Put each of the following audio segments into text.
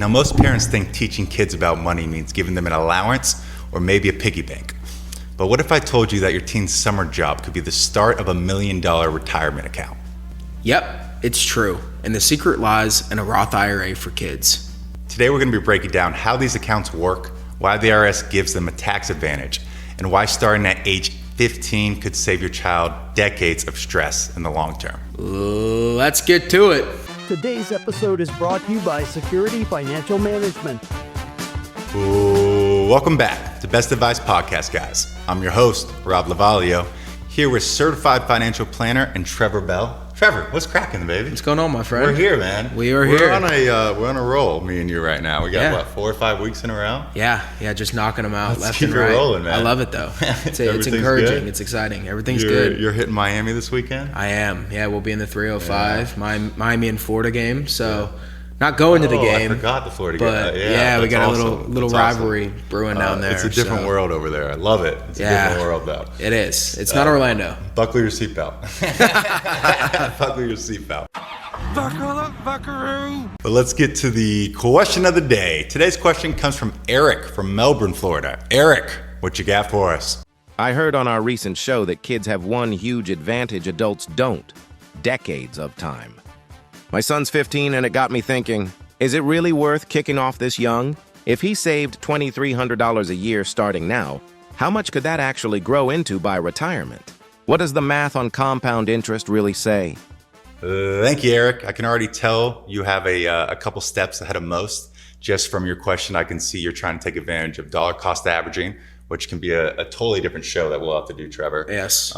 Now, most parents think teaching kids about money means giving them an allowance or maybe a piggy bank. But what if I told you that your teen's summer job could be the start of $1 million retirement account? Yep, it's true. And the secret lies in a Roth IRA for kids. Today, we're going to be breaking down how these accounts work, why the IRS gives them a tax advantage, and why starting at age 15 could save your child decades of stress in the long term. Let's get to it. Today's episode is brought to you by Security Financial Management. Ooh, welcome back to Best Advice Podcast, guys. I'm your host, Rob Lavalio, here with certified financial planner and Trevor Bell. Trevor, what's cracking, baby? What's going on, my friend? We're here, man. We're here. We're on a roll, me and you right now. We got, 4 or 5 weeks in a row? Yeah, just knocking them out left and right. right. Rolling, man. I love it, though. It's encouraging. Good? It's exciting. Everything's good. You're hitting Miami this weekend? I am. Yeah, we'll be in the 305, Miami and Florida game. So not going to the game. I forgot the Florida game. But we got a little rivalry brewing down there. It's a different world over there. I love it. It's a different world, though. It is. It's not Orlando. Buckle your seatbelt. Buckle your seatbelt. Buckle up, buckaroo. But let's get to the question of the day. Today's question comes from Eric from Melbourne, Florida. Eric, what you got for us? I heard on our recent show that kids have one huge advantage adults don't: decades of time. My son's 15 and it got me thinking, is it really worth kicking off this young? If he saved $2,300 a year starting now, how much could that actually grow into by retirement? What does the math on compound interest really say? Thank you, Eric. I can already tell you have a couple steps ahead of most. Just from your question, I can see you're trying to take advantage of dollar cost averaging, which can be a totally different show that we'll have to do, Trevor. Yes.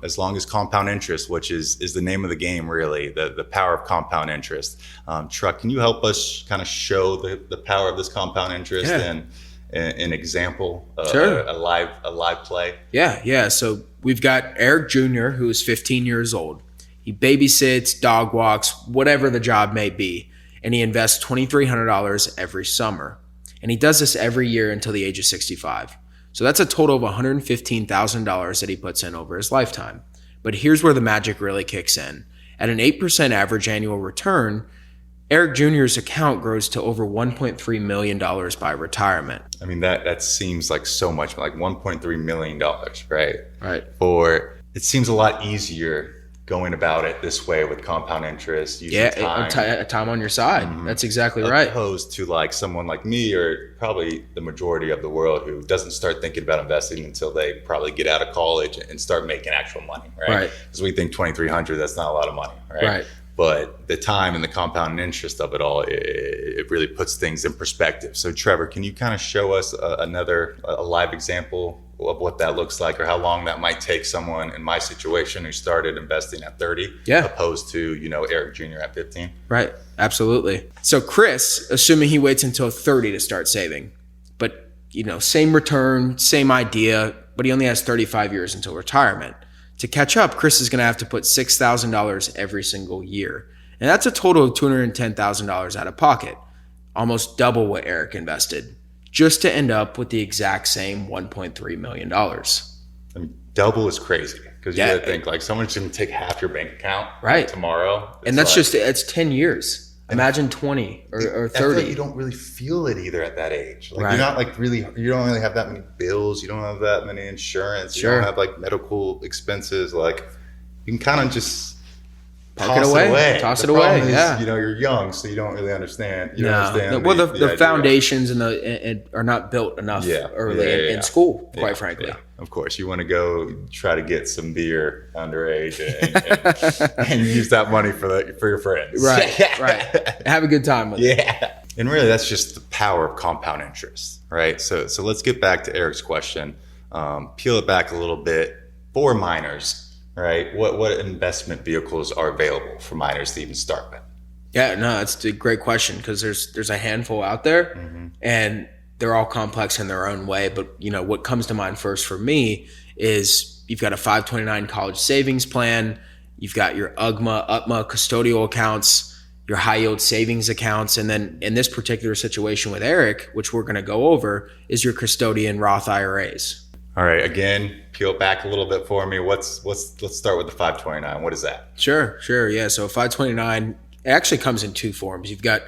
As long as compound interest, which is the name of the game, really, the power of compound interest. Truck, can you help us kind of show the power of this compound interest and an example, sure. a live play? Yeah. So we've got Eric Jr., who is 15 years old. He babysits, dog walks, whatever the job may be, and he invests $2,300 every summer. And he does this every year until the age of 65. So that's a total of $115,000 that he puts in over his lifetime. But here's where the magic really kicks in. At an 8% average annual return, Eric Jr.'s account grows to over $1.3 million by retirement. I mean, that seems like so much, like $1.3 million, right? Right. It seems a lot easier going about it this way with compound interest, using time on your side. Mm-hmm. That's exactly right. Opposed to like someone like me, or probably the majority of the world, who doesn't start thinking about investing until they probably get out of college and start making actual money, right? Because we think $2,300, that's not a lot of money, right? But the time and the compound interest of it all, it really puts things in perspective. So Trevor, can you kind of show us a live example of what that looks like, or how long that might take someone in my situation who started investing at 30 opposed to, Eric Jr. at 15? Right. Absolutely. So Chris, assuming he waits until 30 to start saving, but, same return, same idea, but he only has 35 years until retirement. To catch up, Chris is going to have to put $6,000 every single year. And that's a total of $210,000 out of pocket, almost double what Eric invested, just to end up with the exact same $1.3 million. I mean, double is crazy, because you got to think, like, someone's going to take half your bank account tomorrow. And that's it's 10 years. Imagine 20 or 30. I feel like you don't really feel it either at that age. Like you're not you don't really have that many bills. You don't have that many insurance. You don't have like medical expenses. Like you can kind of just toss it away. Toss it away. You're young, so you don't really understand. The foundations are not built enough early in school, quite frankly. Yeah. Of course, you want to go try to get some beer underage and use that money for your friends. Right. Have a good time with it. Yeah. And really, that's just the power of compound interest, right? So let's get back to Eric's question. Peel it back a little bit. For minors, right? What investment vehicles are available for minors to even start with? Yeah, no, that's a great question, because there's a handful out there, and they're all complex in their own way. But what comes to mind first for me is you've got a 529 college savings plan, you've got your UTMA custodial accounts, your high yield savings accounts, and then in this particular situation with Eric, which we're going to go over, is your custodian Roth IRAs. All right, again, peel back a little bit for me. Let's start with the 529. What is that? Sure. Yeah. So 529, it actually comes in two forms. You've got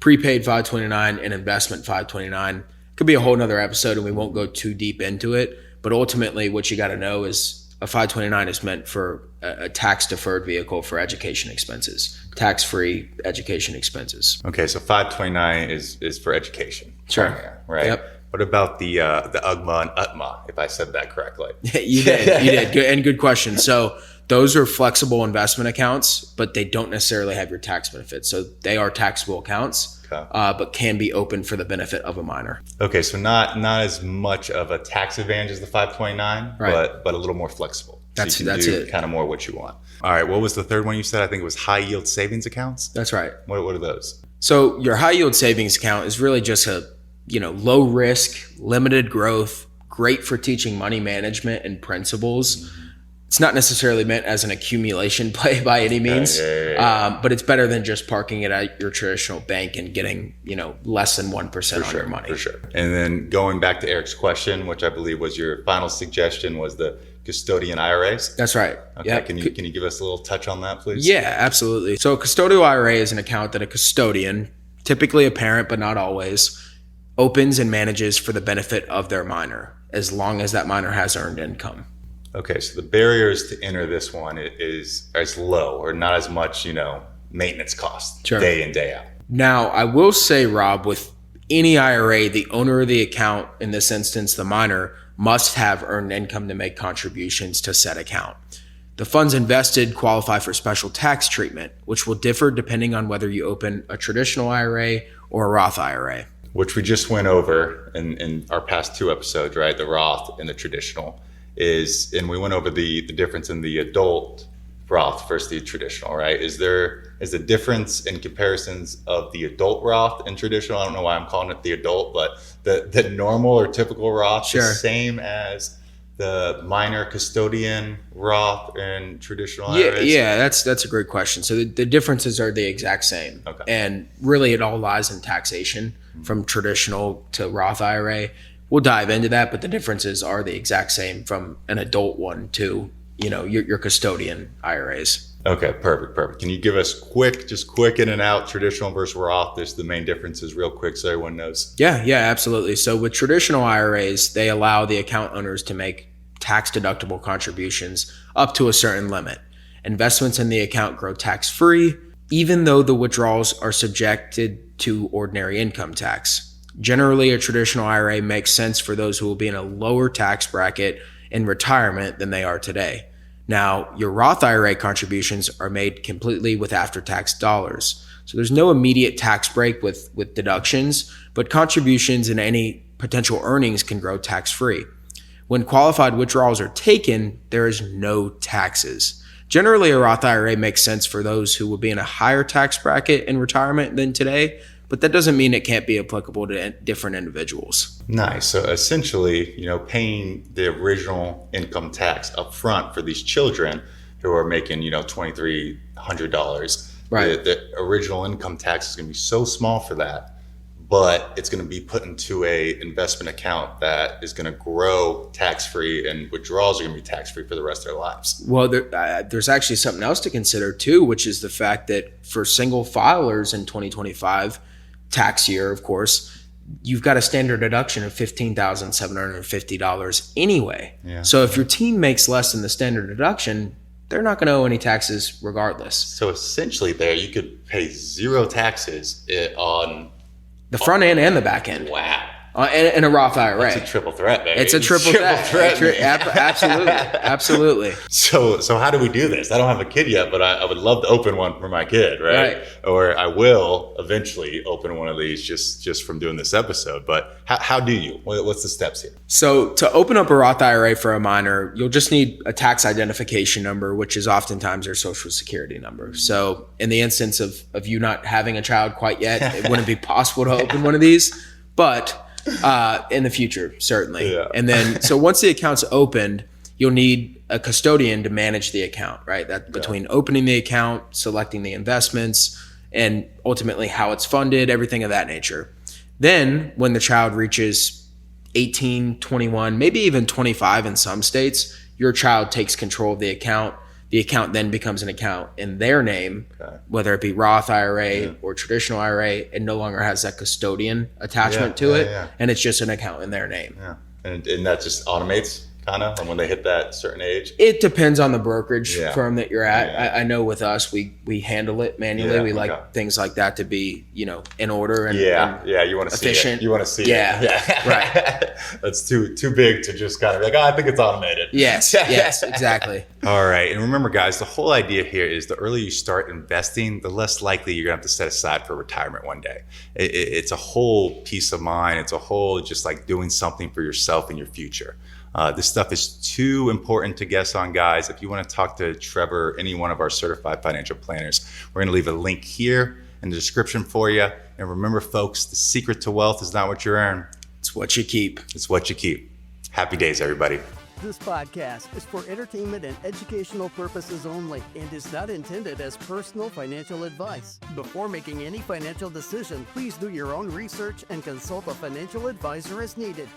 prepaid 529 and investment 529. Could be a whole nother episode and we won't go too deep into it. But ultimately what you got to know is a 529 is meant for a tax deferred vehicle for education expenses, tax-free education expenses. Okay, so 529 is for education. Sure. Right. Yep. What about the UGMA and UTMA, if I said that correctly? You did. Good question. So those are flexible investment accounts, but they don't necessarily have your tax benefits. So they are taxable accounts. Okay. But can be open for the benefit of a minor. Okay, so not as much of a tax advantage as the 529, right. but a little more flexible. That's you can do it. Kind of more what you want. All right, what was the third one you said? I think it was high yield savings accounts. That's right. What are those? So your high yield savings account is really just a low risk, limited growth, great for teaching money management and principles. Mm-hmm. It's not necessarily meant as an accumulation play by any means, but it's better than just parking it at your traditional bank and getting, less than 1% on your money. For sure. And then going back to Eric's question, which I believe was your final suggestion, was the custodian IRAs. That's right. Okay. Yep. Can you give us a little touch on that, please? Yeah, absolutely. So a custodial IRA is an account that a custodian, typically a parent, but not always, opens and manages for the benefit of their minor, as long as that minor has earned income. Okay, so the barriers to enter this one is low, or not as much, maintenance cost day in, day out. Now, I will say, Rob, with any IRA, the owner of the account, in this instance, the minor, must have earned income to make contributions to said account. The funds invested qualify for special tax treatment, which will differ depending on whether you open a traditional IRA or a Roth IRA. Which we just went over in our past two episodes, right? The Roth and the traditional. And we went over the difference in the adult Roth versus the traditional, right? Is the difference in comparisons of the adult Roth and traditional? I don't know why I'm calling it the adult, but the normal or typical Roth Sure. the same as the minor custodian Roth and traditional IRAs? Yeah, that's a great question. So the differences are the exact same. Okay. And really it all lies in taxation from traditional to Roth IRA. We'll dive into that, but the differences are the exact same from an adult one to, your custodian IRAs. Okay, perfect. Can you give us quick in and out, traditional versus Roth? There's the main differences real quick so everyone knows. Yeah, absolutely. So with traditional IRAs, they allow the account owners to make tax deductible contributions up to a certain limit. Investments in the account grow tax-free, even though the withdrawals are subjected to ordinary income tax. Generally, a traditional IRA makes sense for those who will be in a lower tax bracket in retirement than they are today. Now, your Roth IRA contributions are made completely with after-tax dollars. So there's no immediate tax break with deductions, but contributions and any potential earnings can grow tax-free. When qualified withdrawals are taken, there is no taxes. Generally, a Roth IRA makes sense for those who will be in a higher tax bracket in retirement than today, but that doesn't mean it can't be applicable to different individuals. Nice. So essentially, paying the original income tax up front for these children who are making, $2,300. Right. The original income tax is going to be so small for that, but it's going to be put into a investment account that is going to grow tax-free, and withdrawals are going to be tax-free for the rest of their lives. Well, there's actually something else to consider too, which is the fact that for single filers in 2025, tax year, of course, you've got a standard deduction of $15,750 anyway. Yeah. So if your team makes less than the standard deduction, they're not going to owe any taxes regardless. So essentially there, you could pay zero taxes on the front end and the back end. Wow. And a Roth IRA. It's a triple threat, baby. It's a triple threat. Absolutely. So how do we do this? I don't have a kid yet, but I would love to open one for my kid, right? Or I will eventually open one of these just from doing this episode. But how do you? What's the steps here? So to open up a Roth IRA for a minor, you'll just need a tax identification number, which is oftentimes their social security number. So in the instance of you not having a child quite yet, it wouldn't be possible to open one of these, but in the future, certainly. Yeah. And then, so once the account's opened, you'll need a custodian to manage the account, right? That between opening the account, selecting the investments, and ultimately how it's funded, everything of that nature. Then when the child reaches 18, 21, maybe even 25 in some states, your child takes control of the account. The account then becomes an account in their name, Okay. whether it be Roth IRA or traditional IRA. It no longer has that custodian attachment to it, and it's just an account in their name. Yeah. And that just automates kind of when they hit that certain age. It depends on the brokerage firm that you're at. Yeah. I know with us, we handle it manually. Yeah, we like things like that to be, in order and you want to see efficient. it. You want to see it. Yeah. Right. That's too big to just kind of be like, I think it's automated. Yes, exactly. All right. And remember, guys, the whole idea here is the earlier you start investing, the less likely you're going to have to set aside for retirement one day. It's a whole peace of mind. It's a whole just like doing something for yourself and your future. This stuff is too important to guess on, guys. If you want to talk to Trevor, any one of our certified financial planners, we're going to leave a link here in the description for you. And remember, folks, the secret to wealth is not what you earn. It's what you keep. It's what you keep. Happy days, everybody. This podcast is for entertainment and educational purposes only and is not intended as personal financial advice. Before making any financial decision, please do your own research and consult a financial advisor as needed.